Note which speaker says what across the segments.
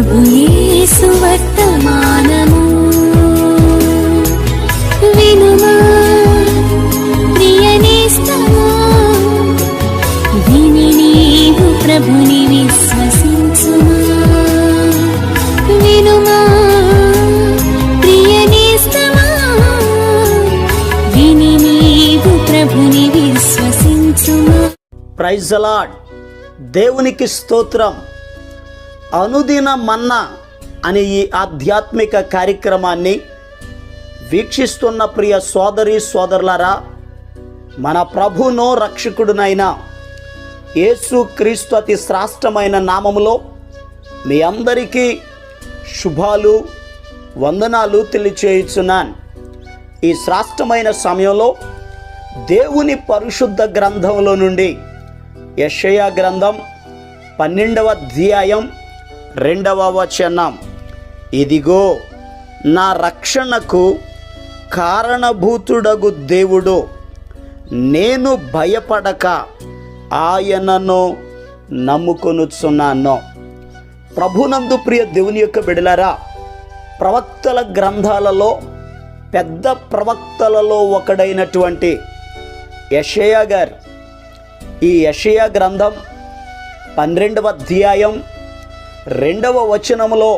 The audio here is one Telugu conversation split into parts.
Speaker 1: ప్రభు యేసు వర్తమానము వినుమా ప్రియనేస్తమా, విని నీవు ప్రభుని విశ్వసించుమా. వినుమా ప్రియనేస్తమా, విని నీవు ప్రభుని విశ్వసించుమా.
Speaker 2: Praise the lord. దేవునికి స్తోత్రం. అనుదిన మన్నా అనే ఈ ఆధ్యాత్మిక కార్యక్రమాన్ని వీక్షిస్తున్న ప్రియ సోదరి సోదరులారా, మన ప్రభువును రక్షకుడునైన యేసు క్రీస్తు అతి శ్రేష్టమైన నామములో మీ అందరికీ శుభాలు వందనాలు తెలియచేయుచున్నాను. ఈ శ్రేష్టమైన సమయంలో దేవుని పరిశుద్ధ గ్రంథంలో నుండి యెషయా గ్రంథం 12వ అధ్యాయం 2వ వచనం, ఇదిగో నా రక్షణకు కారణభూతుడగు దేవుడు, నేను భయపడక ఆయనను నమ్ముకొనుచున్నాను. ప్రభునందు ప్రియ దేవుని యొక్క బిడ్డలారా, ప్రవక్తల గ్రంథాలలో పెద్ద ప్రవక్తలలో ఒకడైనటువంటి యెషయా గారు ఈ యెషయా గ్రంథం 12వ అధ్యాయం 2వ వచనములో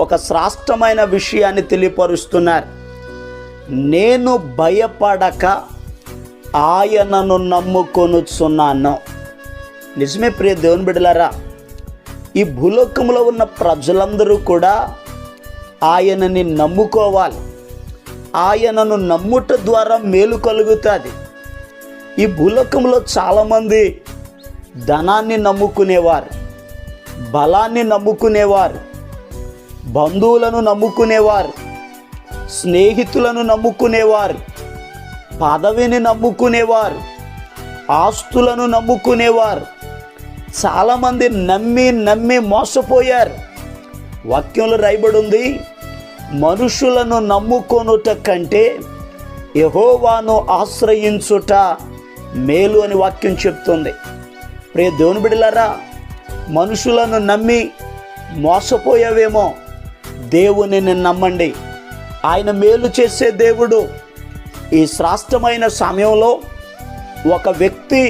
Speaker 2: ఒక శ్రేష్టమైన విషయాన్ని తెలియపరుస్తున్నారు. నేను భయపడక ఆయనను నమ్ముకొనుచున్నాను. నిజమే ప్రియ దేవుని బిడ్డలారా, ఈ భూలోకంలో ఉన్న ప్రజలందరూ కూడా ఆయనని నమ్ముకోవాలి. ఆయనను నమ్ముట ద్వారా మేలు కలుగుతుంది. ఈ భూలోకంలో చాలామంది ధనాన్ని నమ్ముకునేవారు, బలాన్ని నమ్ముకునేవారు, బంధువులను నమ్ముకునేవారు, స్నేహితులను నమ్ముకునేవారు, పదవిని నమ్ముకునేవారు, ఆస్తులను నమ్ముకునేవారు. చాలామంది నమ్మి మోసపోయారు. వాక్యంలో రాయబడి ఉంది, మనుషులను నమ్ముకొనుట కంటే యెహోవాను ఆశ్రయించుట మేలు అని వాక్యం చెప్తుంది. ప్రియ దేవుని బిడ్డలారా, మనుషులను నమ్మి మోసపోయావేమో, దేవునిని నమ్మండి. ఆయన మేలు చేసే దేవుడు. ఈ శ్రేష్టమైన సమయంలో ఒక వ్యక్తి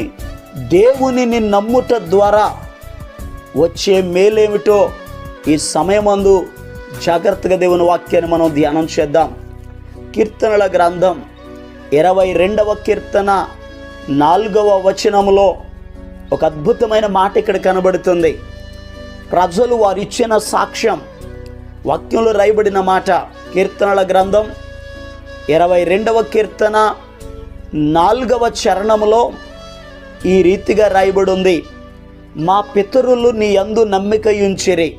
Speaker 2: దేవునిని నమ్ముట ద్వారా వచ్చే మేలేమిటో ఈ సమయమందు జాగ్రత్తగా దేవుని వాక్యాన్ని మనం ధ్యానం చేద్దాం. కీర్తనల గ్రంథం 22వ కీర్తన 4వ వచనములో ఒక అద్భుతమైన మాట ఇక్కడ కనబడుతుంది. ప్రజలు వారిచ్చిన సాక్ష్యం, వాక్యంలో రాయబడిన మాట. కీర్తనల గ్రంథం 22వ కీర్తన 4వ చరణములో ఈ రీతిగా రాయబడి ఉంది, మా పితరులు నీ యందు నమ్మిక ఉంచిరి,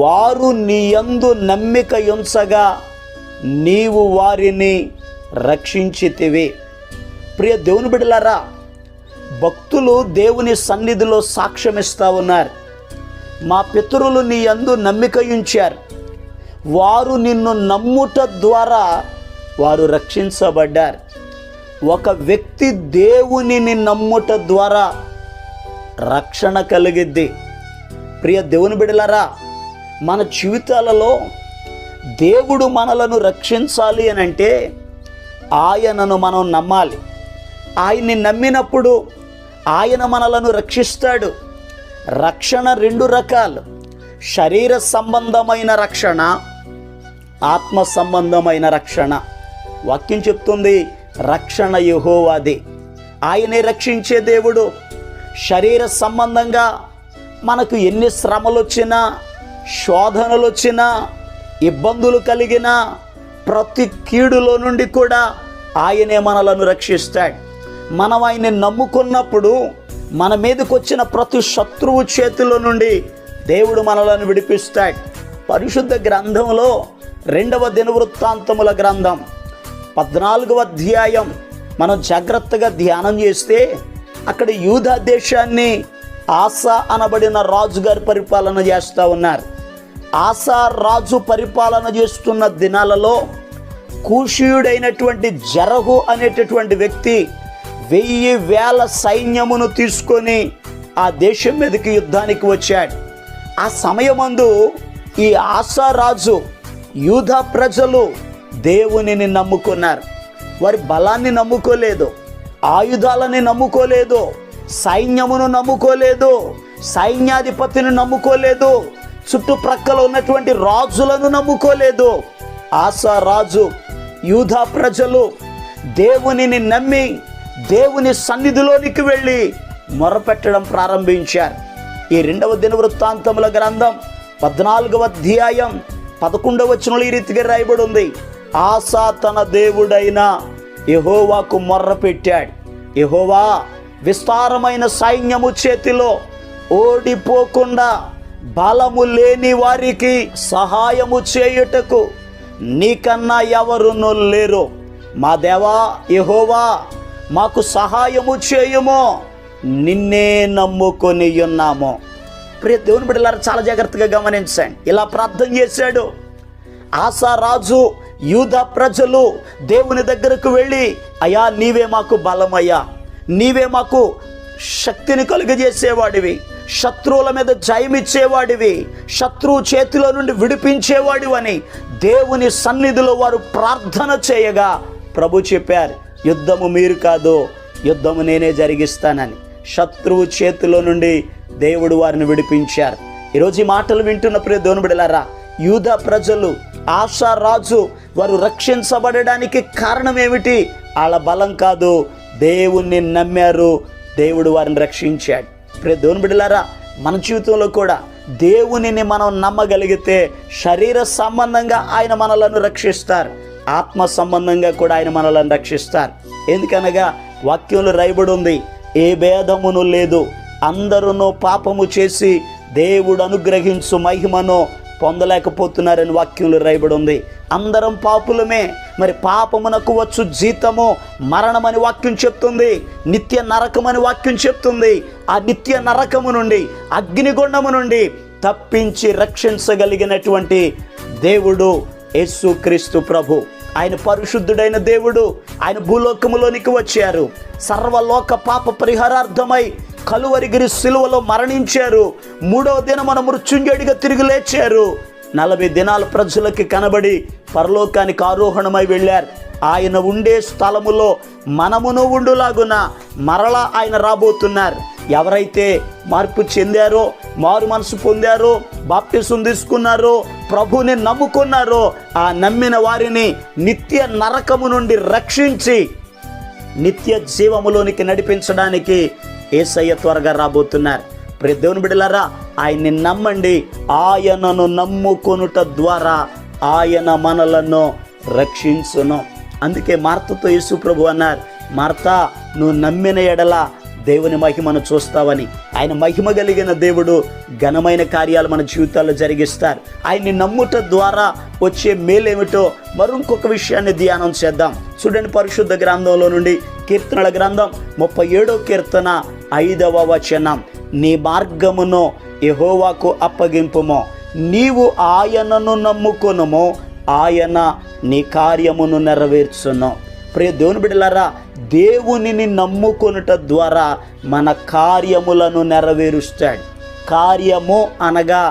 Speaker 2: వారు నీ యందు నమ్మిక ఉంచగా నీవు వారిని రక్షించితివి. ప్రియ దేవుని బిడ్డలారా, భక్తులు దేవుని సన్నిధిలో సాక్ష్యమిస్తూ ఉన్నారు. మా పితరులు నీ యందు నమ్మిక ఉంచారు, వారు నిన్ను నమ్ముట ద్వారా వారు రక్షించబడ్డారు. ఒక వ్యక్తి దేవునిని నమ్ముట ద్వారా రక్షణ కలిగిద్ది. ప్రియ దేవుని బిడ్డలారా, మన జీవితాలలో దేవుడు మనలను రక్షించాలి అని అంటే ఆయనను మనం నమ్మాలి. ఆయన్ని నమ్మినప్పుడు ఆయన మనలను రక్షిస్తాడు. రక్షణ 2 రకాలు, శరీర సంబంధమైన రక్షణ, ఆత్మ సంబంధమైన రక్షణ. వాక్యం చెప్తుంది, రక్షణ యెహోవాది, ఆయనే రక్షించే దేవుడు. శరీర సంబంధంగా మనకు ఎన్ని శ్రమలు వచ్చినా, శోధనలు వచ్చినా, ఇబ్బందులు కలిగినా, ప్రతి కీడులో నుండి కూడా ఆయనే మనలను రక్షిస్తాడు. మనం ఆయన్ని నమ్ముకున్నప్పుడు మన మీదకి వచ్చిన ప్రతి శత్రువు చేతిలో నుండి దేవుడు మనలను విడిపిస్తాడు. పరిశుద్ధ గ్రంథంలో 2వ దినవృత్తాంతముల గ్రంథం 14వ అధ్యాయం మనం జాగ్రత్తగా ధ్యానం చేస్తే అక్కడ యూదా దేశాన్ని ఆసా అనబడిన రాజుగారు పరిపాలన చేస్తూ ఉన్నారు. ఆసా రాజు పరిపాలన చేస్తున్న దినాలలో కూషీయుడైనటువంటి జరహు అనేటటువంటి వ్యక్తి 1000 సైన్యమును తీసుకొని ఆ దేశం మీదకి యుద్ధానికి వచ్చాడు. ఆ సమయమందు ఈ ఆసారాజు యూదా ప్రజలు దేవునిని నమ్ముకున్నారు. వారి బలాన్ని నమ్ముకోలేదు, ఆయుధాలని నమ్ముకోలేదు, సైన్యమును నమ్ముకోలేదు, సైన్యాధిపతిని నమ్ముకోలేదు, చుట్టుప్రక్కల ఉన్నటువంటి రాజులను నమ్ముకోలేదు. ఆసారాజు యూదా ప్రజలు దేవునిని నమ్మి దేవుని సన్నిధిలోనికి వెళ్ళి మొరపెట్టడం ప్రారంభించారు. ఈ 2వ దినవృత్తాంతముల గ్రంథం 14వ అధ్యాయం 11వ వచనంలో ఈ రీతిగా రాయబడి ఉంది. ఆసా తన దేవుడైన యెహోవాకు మొర్రపెట్టాడు. యెహోవా, విస్తారమైన సైన్యము చేతిలో ఓడిపోకుండా బలము లేని వారికి సహాయము చేయుటకు నీకన్నా ఎవరునూ లేరు. మా దేవా యెహోవా, మాకు సహాయము చేయుము, నిన్నే నమ్ముకొని ఉన్నాము. ప్రియ దేవుని బిడ్డలారా, చాలా జాగ్రత్తగా గమనించండి. ఇలా ప్రార్థన చేశాడు ఆసారాజు. యూదా ప్రజలు దేవుని దగ్గరకు వెళ్ళి, అయ్యా నీవే మాకు బలమయ్యా, నీవే మాకు శక్తిని కలుగజేసేవాడివి, శత్రువుల మీద జయమిచ్చేవాడివి, శత్రువు చేతిలో నుండి విడిపించేవాడివని దేవుని సన్నిధిలో వారు ప్రార్థన చేయగా ప్రభు చెప్పారు, యుద్ధము మీరు కాదు, యుద్ధము నేనే జరిగిస్తానని. శత్రువు చేతిలో నుండి దేవుడు వారిని విడిపించారు. ఈరోజు ఈ మాటలు వింటున్న ప్రియ దేవుని బిడ్డలారా, యూదా ప్రజలు, ఆసారాజు వారు రక్షించబడడానికి కారణం ఏమిటి? వాళ్ళ బలం కాదు, దేవుణ్ణి నమ్మారు, దేవుడు వారిని రక్షించాడు. ప్రియ దేవుని బిడ్డలారా, మన జీవితంలో కూడా దేవునిని మనం నమ్మగలిగితే శరీర సంబంధంగా ఆయన మనలను రక్షిస్తారు, ఆత్మ సంబంధంగా కూడా ఆయన మనలను రక్షిస్తారు. ఎందుకనగా వాక్యంలో రాయబడి ఉంది, ఏ భేదమును లేదు, అందరూ పాపము చేసి దేవుడు అనుగ్రహించు మహిమను పొందలేకపోతున్నారని వాక్యంలో రాయబడి ఉంది. అందరం పాపులమే, మరి పాపమునకు వచ్చు జీతము మరణమని వాక్యం చెప్తుంది, నిత్య నరకమని వాక్యం చెప్తుంది. ఆ నిత్య నరకము నుండి, అగ్నిగుండము నుండి తప్పించి రక్షించగలిగినటువంటి దేవుడు యేసుక్రీస్తు ప్రభు. ఆయన పరిశుద్ధుడైన దేవుడు. ఆయన భూలోకములోనికి వచ్చారు, సర్వలోక పాప పరిహారార్థమై కలువరిగిరి సిలువలో మరణించారు. 3వ దినమున మృత్యుంజయుడిగా తిరిగి లేచారు. 40 దినాల ప్రజలకి కనబడి పరలోకానికి ఆరోహణమై వెళ్ళారు. ఆయన ఉండే స్థలములో మనమును ఉండులాగున మరలా ఆయన రాబోతున్నారు. ఎవరైతే మార్పు చెందారో, మారు మనసు పొందారో, బాప్టిసం తీసుకున్నారో, ప్రభుని నమ్ముకున్నారో, ఆ నమ్మిన వారిని నిత్య నరకము నుండి రక్షించి నిత్య జీవములోనికి నడిపించడానికి యేసయ్య త్వరగా రాబోతున్నారు. ప్రియ దేవుని బిడ్డలారా, ఆయన్ని నమ్మండి. ఆయనను నమ్ముకొనుట ద్వారా ఆయన మనలను రక్షించును. అందుకే మార్తతో యేసు ప్రభు అన్నారు, మార్తా, నువ్వు నమ్మిన ఎడల దేవుని మహిమను చూస్తావని. ఆయన మహిమ కలిగిన దేవుడు ఘనమైన కార్యాలు మన జీవితాల్లో జరిగిస్తారు. ఆయన్ని నమ్ముట ద్వారా వచ్చే మేలేమిటో మరొక విషయాన్ని ధ్యానం చేద్దాం. చూడండి, పరిశుద్ధ గ్రంథంలో నుండి కీర్తనల గ్రంథం 37వ కీర్తన 5వ వచనం. నీ మార్గమును యెహోవాకు అప్పగింపుము, నీవు ఆయనను నమ్ముకొనుము, ఆయన నీ కార్యమును నెరవేర్చును. ప్రియ దేవుని బిడ్డలారా, దేవునిని నమ్ముకొనుట ద్వారా మన కార్యములను నెరవేరుస్తాడు. కార్యము అనగా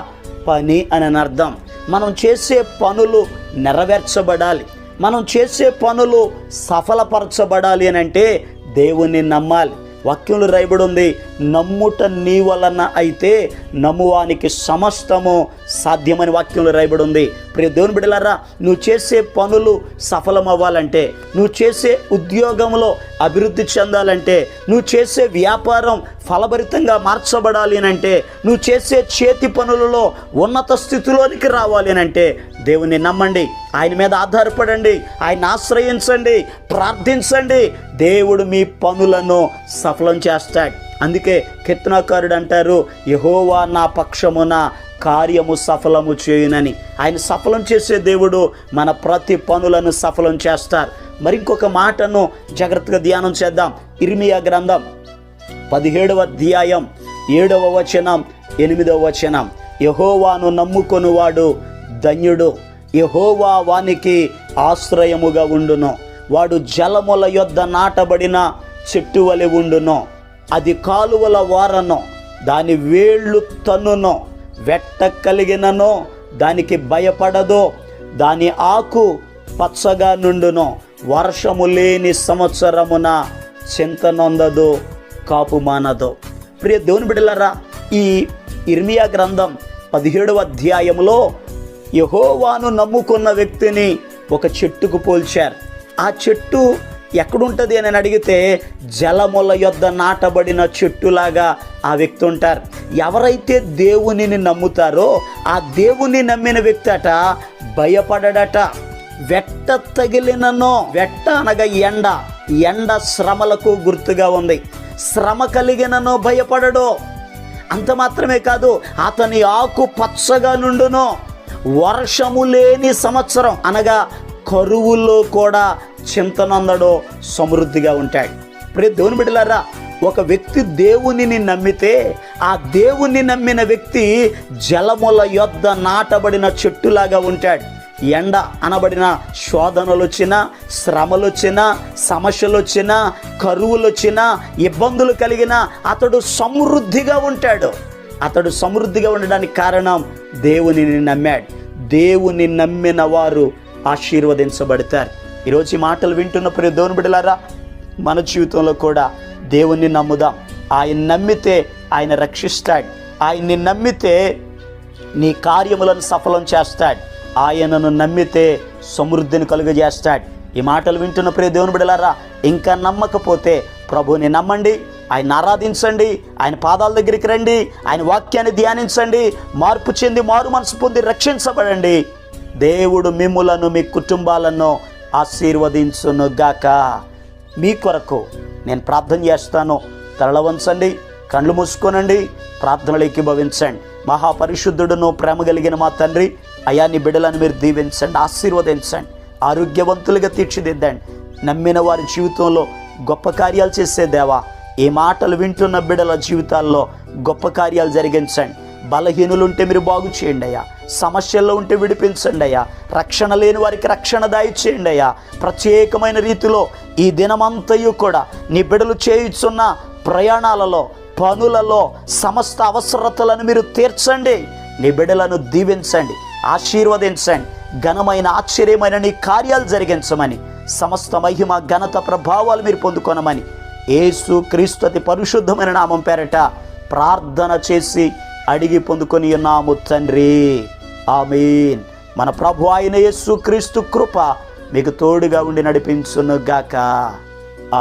Speaker 2: పని అని అర్థం. మనం చేసే పనులు నెరవేర్చబడాలి, మనం చేసే పనులు సఫలపరచబడాలి అని అంటే దేవుని నమ్మాలి. వాక్యంలో రాయబడి ఉంది, నమ్ముట నీ వలన అయితే నమ్మువానికి సమస్తము సాధ్యమని వాక్యంలో రాయబడి ఉంది. ప్రియ దేవుని బిడ్డలారా, నువ్వు చేసే పనులు సఫలం అవ్వాలంటే, నువ్వు చేసే ఉద్యోగంలో అభివృద్ధి చెందాలంటే, నువ్వు చేసే వ్యాపారం ఫలభరితంగా మార్చబడాలి అని అంటే, నువ్వు చేసే చేతి పనులలో ఉన్నత స్థితిలోనికి రావాలి అని అంటే దేవుని నమ్మండి, ఆయన మీద ఆధారపడండి, ఆయన ఆశ్రయించండి, ప్రార్థించండి. దేవుడు మీ పనులను సఫలం చేస్తాడు. అందుకే కీర్తనాకారుడు అంటారు, యెహోవా నా పక్షమున కార్యము సఫలము చేయునని. ఆయన సఫలం చేసే దేవుడు మన ప్రతి పనులను సఫలం చేస్తారు. మరి ఇంకొక మాటను జాగ్రత్తగా ధ్యానం చేద్దాం. ఇర్మియా గ్రంథం 17వ అధ్యాయం 7వ వచనం 8వ వచనం. యెహోవాను నమ్ముకొనువాడు ధన్యుడు, యెహోవా వానికి ఆశ్రయముగా ఉండును. వాడు జలముల యొద్ద నాటబడిన చెట్టు వలె ఉండును, అది కాలువల వారను, దాని వేళ్ళు తన్నును, వెట్ట కలిగినను దానికి భయపడదు, దాని ఆకు పచ్చగా నుండును, వర్షము లేని సంవత్సరమున చింత నొందదు, కాపు మానదు. ప్రియ దేవుని బిడ్డలారా, ఈ ఇర్మియా గ్రంథం 17వ అధ్యాయంలో యెహోవాను నమ్ముకున్న వ్యక్తిని ఒక చెట్టుకు పోల్చారు. ఆ చెట్టు ఎక్కడుంటుంది అని అడిగితే జలముల యొద్ద నాటబడిన చెట్టులాగా ఆ వ్యక్తి ఉంటారు. ఎవరైతే దేవునిని నమ్ముతారో ఆ దేవుని నమ్మిన వ్యక్తి అట భయపడడట. వెట్ట తగిలిననో, వెట్ట అనగా ఎండ శ్రమలకు గుర్తుగా ఉంది. శ్రమ కలిగిననో భయపడడు. అంత మాత్రమే కాదు, అతని ఆకు పచ్చగా నుండును, వర్షము లేని సంవత్సరం అనగా కరువులో కూడా చింతనందడో సమృద్ధిగా ఉంటాడు. ప్రియ దేవుని బిడ్డలారా, ఒక వ్యక్తి దేవునిని నమ్మితే ఆ దేవుని నమ్మిన వ్యక్తి జలముల యొద్ద నాటబడిన చెట్టులాగా ఉంటాడు. ఎండ అనబడిన శోధనలు వచ్చినా, శ్రమలు వచ్చినా, సమస్యలు వచ్చినా, కరువులు వచ్చినా, ఇబ్బందులు కలిగినా అతడు సమృద్ధిగా ఉంటాడు. అతడు సమృద్ధిగా ఉండడానికి కారణం దేవునిని నమ్మాడు. దేవుని నమ్మిన వారు ఆశీర్వదించబడతారు. ఈరోజు ఈ మాటలు వింటున్న ప్రియ దేవుని బిడ్డలారా, మన జీవితంలో కూడా దేవుణ్ణి నమ్ముదాం. ఆయన నమ్మితే ఆయన రక్షిస్తాడు. ఆయన్ని నమ్మితే నీ కార్యములను సఫలం చేస్తాడు. ఆయనను నమ్మితే సమృద్ధిని కలుగజేస్తాడు. ఈ మాటలు వింటున్న ప్రియ దేవుని బిడ్డలారా, ఇంకా నమ్మకపోతే ప్రభువుని నమ్మండి, ఆయన ఆరాధించండి, ఆయన పాదాల దగ్గరికి రండి, ఆయన వాక్యాన్ని ధ్యానించండి, మార్పు చెంది మారు మనసు పొంది రక్షించబడండి. దేవుడు మిమ్ములను మీ కుటుంబాలను ఆశీర్వదించునుగాక. మీ కొరకు నేను ప్రార్థన చేస్తాను. తల వంచండి, కళ్ళు మూసుకోనండి, ప్రార్థనలు ఏకీభవించండి. మహాపరిశుద్ధుడును ప్రేమ కలిగిన మా తండ్రి, అయా నీ బిడ్డలను మీరు దీవించండి, ఆశీర్వదించండి, ఆరోగ్యవంతులుగా తీర్చిదిద్దండి. నమ్మిన వారి జీవితంలో గొప్ప కార్యాలు చేసే దేవా, ఈ మాటలు వింటున్న బిడ్డల జీవితాల్లో గొప్ప కార్యాలు జరిగించండి. బలహీనులుంటే మీరు బాగు చేయండి అయ్యా, సమస్యల్లో ఉంటే విడిపించండి అయ్యా, రక్షణ లేని వారికి రక్షణ దయచేయండి అయ్యా. ప్రత్యేకమైన రీతిలో ఈ దినమంతయు కూడా నీ బిడ్డలు చేయుచున్న ప్రయాణాలలో, పనులలో సమస్త అవసరతలను మీరు తీర్చండి. నీ బిడ్డలను దీవించండి, ఆశీర్వదించండి. ఘనమైన ఆశ్చర్యమైన నీ కార్యాలు జరిగించమని, సమస్త మహిమ ఘనత ప్రభావాలు మీరు పొందుకొనమని యేసు క్రీస్తు అతి పరిశుద్ధమైన నామం పేరట ప్రార్థన చేసి అడిగి పొందుకొని ఉన్నాము తండ్రి, ఆమేన్. మన ప్రభు అయిన యేసు క్రీస్తు కృప మీకు తోడుగా ఉండి నడిపించునుగాక,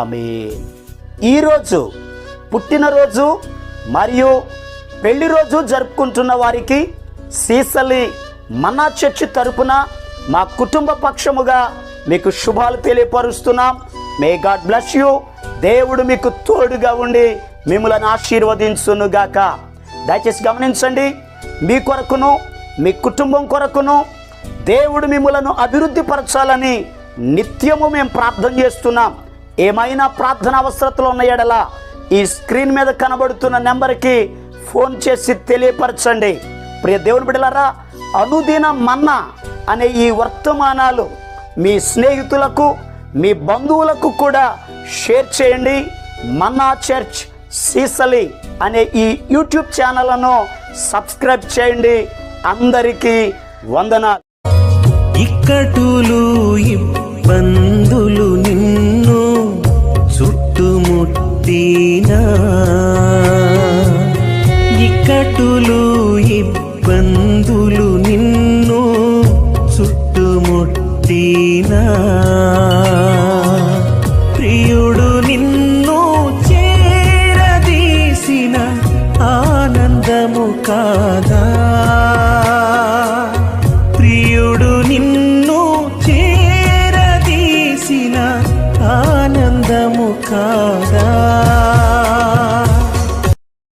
Speaker 2: ఆమేన్. ఈరోజు పుట్టినరోజు మరియు పెళ్లి రోజు జరుపుకుంటున్న వారికి సీసలి మన్నా చర్చి తరపున మా కుటుంబ పక్షముగా మీకు శుభాలు తెలియపరుస్తున్నాం. May god bless you. దేవుడు మీకు తోడుగా ఉండి మిమ్మల్ని ఆశీర్వదించునుగాక. దయచేసి గమనించండి, మీ కొరకును మీ కుటుంబం కొరకును దేవుడు మిమ్మలను అభివృద్ధి పరచాలని నిత్యము మేము ప్రార్థన చేస్తున్నాం. ఏమైనా ప్రార్థన అవసరతలు ఉన్న ఎడల ఈ స్క్రీన్ మీద కనబడుతున్న నెంబర్కి ఫోన్ చేసి తెలియపరచండి. ప్రియ దేవుని బిడ్డలారా, అనుదిన మన్నా అనే ఈ వర్తమానాలు మీ స్నేహితులకు, మీ బంధువులకు కూడా షేర్ చేయండి. మన్నా చర్చ్ సీసలి అనే ఈ యూట్యూబ్ ఛానల్ను సబ్స్క్రైబ్ చేయండి. అందరికీ వందనాలు.
Speaker 3: ఇక్కటులు ఇబ్బందులు నిన్ను చుట్టుముట్టినా, ఇక్కటులు ఇబ్బందులు నిన్ను చుట్టుముట్టినా